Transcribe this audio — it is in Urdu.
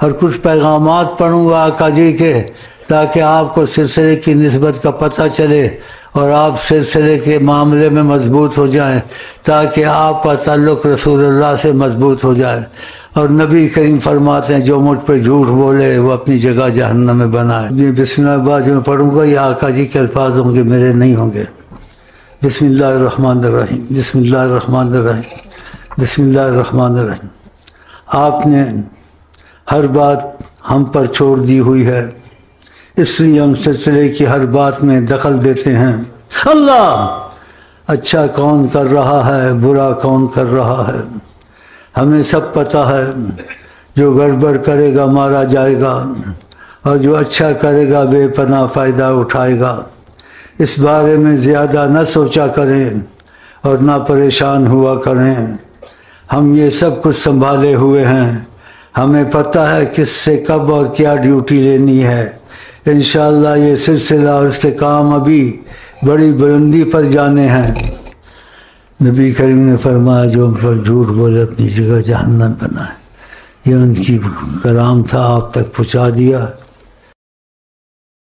اور کچھ پیغامات پڑھوں گا آقا جی کے، تاکہ آپ کو سلسلے کی نسبت کا پتہ چلے اور آپ سلسلے کے معاملے میں مضبوط ہو جائیں، تاکہ آپ کا تعلق رسول اللہ سے مضبوط ہو جائے۔ اور نبی کریم فرماتے ہیں جو مجھ پہ جھوٹ بولے وہ اپنی جگہ جہنم میں بنائے۔ یہ بسم اللہ بعد میں پڑھوں گا، یہ آقا جی کے الفاظ ہوں گے، میرے نہیں ہوں گے۔ بسم اللہ الرحمن الرحیم، بسم اللہ الرحمن الرحیم، بسم اللہ الرحمن الرحیم۔ آپ نے ہر بات ہم پر چھوڑ دی ہوئی ہے، اس لیے ہم سلسلے کی ہر بات میں دخل دیتے ہیں۔ اللہ اچھا کون کر رہا ہے، برا کون کر رہا ہے، ہمیں سب پتہ ہے۔ جو گڑبڑ کرے گا مارا جائے گا، اور جو اچھا کرے گا بے پناہ فائدہ اٹھائے گا۔ اس بارے میں زیادہ نہ سوچا کریں اور نہ پریشان ہوا کریں۔ ہم یہ سب کچھ سنبھالے ہوئے ہیں، ہمیں پتہ ہے کس سے کب اور کیا ڈیوٹی لینی ہے۔ انشاءاللہ یہ سلسلہ اور اس کے کام ابھی بڑی بلندی پر جانے ہیں۔ نبی کریم نے فرمایا جو پر جھوٹ بولے اپنی جگہ جہنم بنائے۔ یہ ان کی کلام تھا، آپ تک پہنچا دیا۔